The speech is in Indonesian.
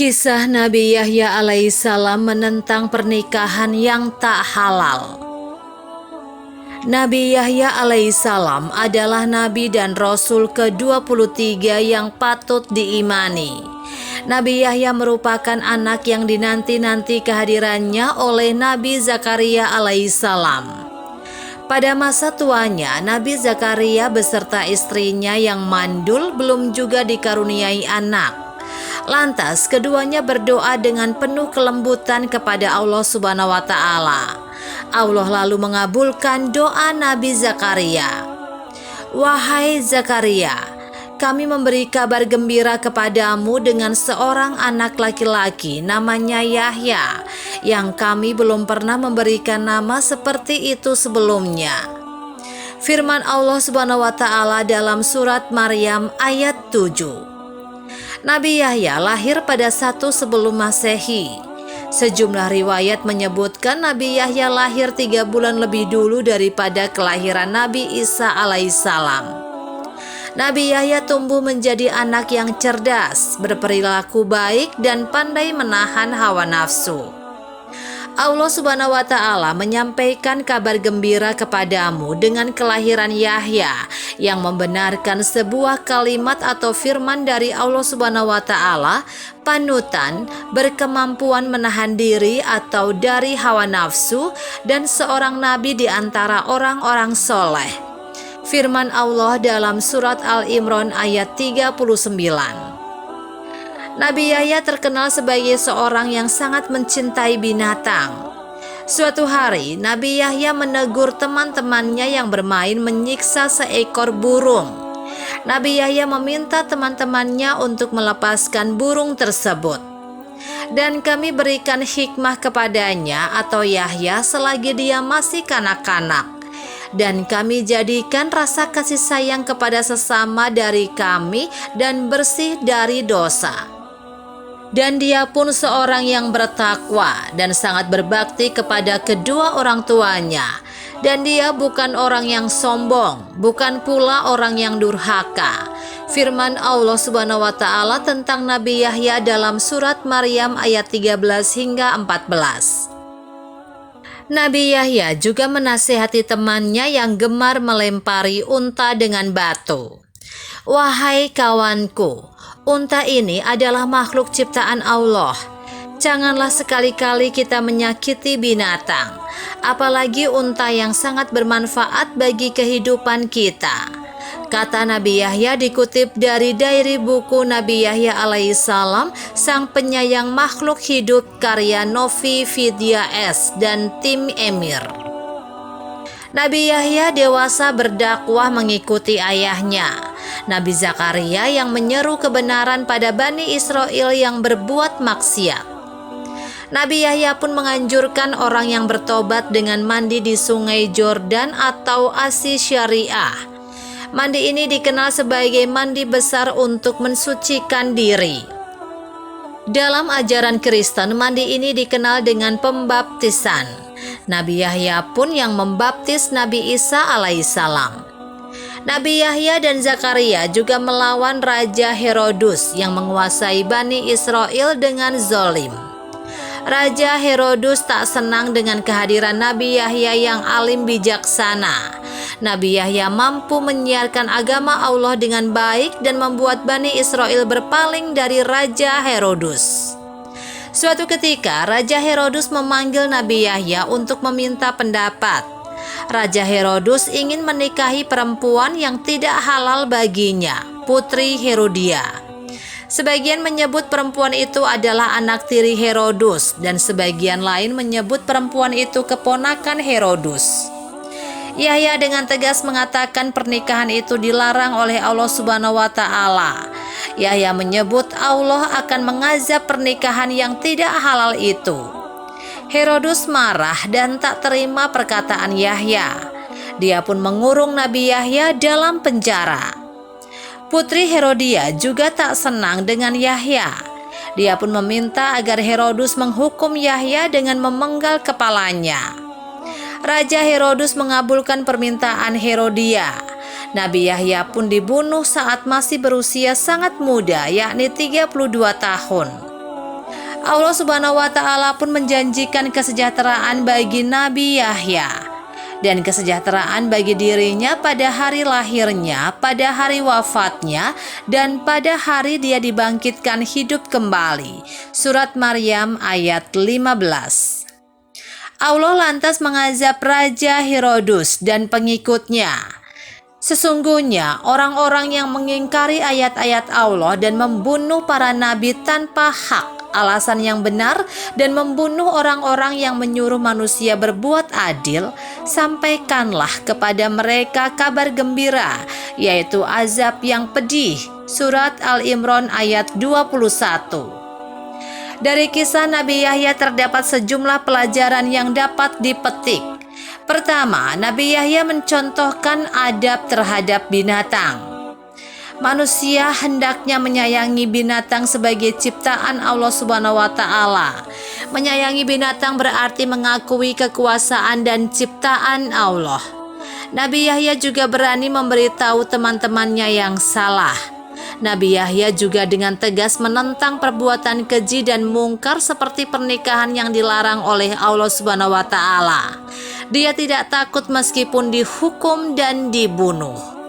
Kisah Nabi Yahya alaihissalam menentang pernikahan yang tak halal. Nabi Yahya alaihissalam adalah nabi dan rasul ke-23 yang patut diimani. Nabi Yahya merupakan anak yang dinanti-nanti kehadirannya oleh Nabi Zakaria alaihissalam. Pada masa tuanya, Nabi Zakaria beserta istrinya yang mandul belum juga dikaruniai anak. Lantas keduanya berdoa dengan penuh kelembutan kepada Allah Subhanahu wa Ta'ala. Allah lalu mengabulkan doa Nabi Zakaria. Wahai Zakaria, kami memberi kabar gembira kepadamu dengan seorang anak laki-laki namanya Yahya, yang kami belum pernah memberikan nama seperti itu sebelumnya. Firman Allah Subhanahu wa Ta'ala dalam surat Maryam ayat 7. Nabi Yahya lahir pada 1 sebelum Masehi. Sejumlah riwayat menyebutkan Nabi Yahya lahir 3 bulan lebih dulu daripada kelahiran Nabi Isa alaihissalam. Nabi Yahya tumbuh menjadi anak yang cerdas, berperilaku baik dan pandai menahan hawa nafsu. Allah Subhanahu wa Ta'ala menyampaikan kabar gembira kepadamu dengan kelahiran Yahya yang membenarkan sebuah kalimat atau firman dari Allah Subhanahu wa Ta'ala, panutan, berkemampuan menahan diri atau dari hawa nafsu, dan seorang nabi di antara orang-orang soleh. Firman Allah dalam surat Al-Imran ayat 39. Nabi Yahya terkenal sebagai seorang yang sangat mencintai binatang. Suatu hari, Nabi Yahya menegur teman-temannya yang bermain menyiksa seekor burung. Nabi Yahya meminta teman-temannya untuk melepaskan burung tersebut. Dan kami berikan hikmah kepadanya atau Yahya selagi dia masih kanak-kanak. Dan kami jadikan rasa kasih sayang kepada sesama dari kami dan bersih dari dosa. Dan dia pun seorang yang bertakwa dan sangat berbakti kepada kedua orang tuanya. Dan dia bukan orang yang sombong, bukan pula orang yang durhaka. Firman Allah Subhanahu wa Ta'ala tentang Nabi Yahya dalam surat Maryam ayat 13 hingga 14. Nabi Yahya juga menasihati temannya yang gemar melempari unta dengan batu. Wahai kawanku, unta ini adalah makhluk ciptaan Allah. Janganlah sekali-kali kita menyakiti binatang, apalagi unta yang sangat bermanfaat bagi kehidupan kita. Kata Nabi Yahya dikutip dari diary buku Nabi Yahya alaihissalam, sang penyayang makhluk hidup karya Novi Vidya S. dan tim Emir. Nabi Yahya dewasa berdakwah mengikuti ayahnya, Nabi Zakaria, yang menyeru kebenaran pada Bani Israel yang berbuat maksiat. Nabi Yahya pun menganjurkan orang yang bertobat dengan mandi di sungai Jordan atau Asi Syariah. Mandi ini dikenal sebagai mandi besar untuk mensucikan diri. Dalam ajaran Kristen, mandi ini dikenal dengan pembaptisan. Nabi Yahya pun yang membaptis Nabi Isa alaihissalam. Nabi Yahya dan Zakaria juga melawan Raja Herodus yang menguasai Bani Israel dengan zalim. Raja Herodus tak senang dengan kehadiran Nabi Yahya yang alim bijaksana. Nabi Yahya mampu menyiarkan agama Allah dengan baik dan membuat Bani Israel berpaling dari Raja Herodus. Suatu ketika, Raja Herodus memanggil Nabi Yahya untuk meminta pendapat. Raja Herodus ingin menikahi perempuan yang tidak halal baginya, Putri Herodia. Sebagian menyebut perempuan itu adalah anak tiri Herodus, dan sebagian lain menyebut perempuan itu keponakan Herodus. Yahya dengan tegas mengatakan pernikahan itu dilarang oleh Allah Subhanahu wa Ta'ala. Yahya menyebut Allah akan mengazab pernikahan yang tidak halal itu. Herodus marah dan tak terima perkataan Yahya. Dia pun mengurung Nabi Yahya dalam penjara. Putri Herodia juga tak senang dengan Yahya. Dia pun meminta agar Herodus menghukum Yahya dengan memenggal kepalanya. Raja Herodus mengabulkan permintaan Herodia. Nabi Yahya pun dibunuh saat masih berusia sangat muda, yakni 32 tahun. Allah Subhanahu wa Ta'ala pun menjanjikan kesejahteraan bagi Nabi Yahya dan kesejahteraan bagi dirinya pada hari lahirnya, pada hari wafatnya, dan pada hari dia dibangkitkan hidup kembali. Surat Maryam ayat 15. Allah lantas mengazab Raja Herodus dan pengikutnya. Sesungguhnya orang-orang yang mengingkari ayat-ayat Allah dan membunuh para nabi tanpa hak, alasan yang benar, dan membunuh orang-orang yang menyuruh manusia berbuat adil, sampaikanlah kepada mereka kabar gembira, yaitu azab yang pedih. Surat Al-Imran ayat 21. Dari kisah Nabi Yahya terdapat sejumlah pelajaran yang dapat dipetik. Pertama, Nabi Yahya mencontohkan adab terhadap binatang. Manusia hendaknya menyayangi binatang sebagai ciptaan Allah Subhanahu wa Ta'ala. Menyayangi binatang berarti mengakui kekuasaan dan ciptaan Allah. Nabi Yahya juga berani memberitahu teman-temannya yang salah. Nabi Yahya juga dengan tegas menentang perbuatan keji dan mungkar seperti pernikahan yang dilarang oleh Allah Subhanahu wa Ta'ala. Dia tidak takut meskipun dihukum dan dibunuh.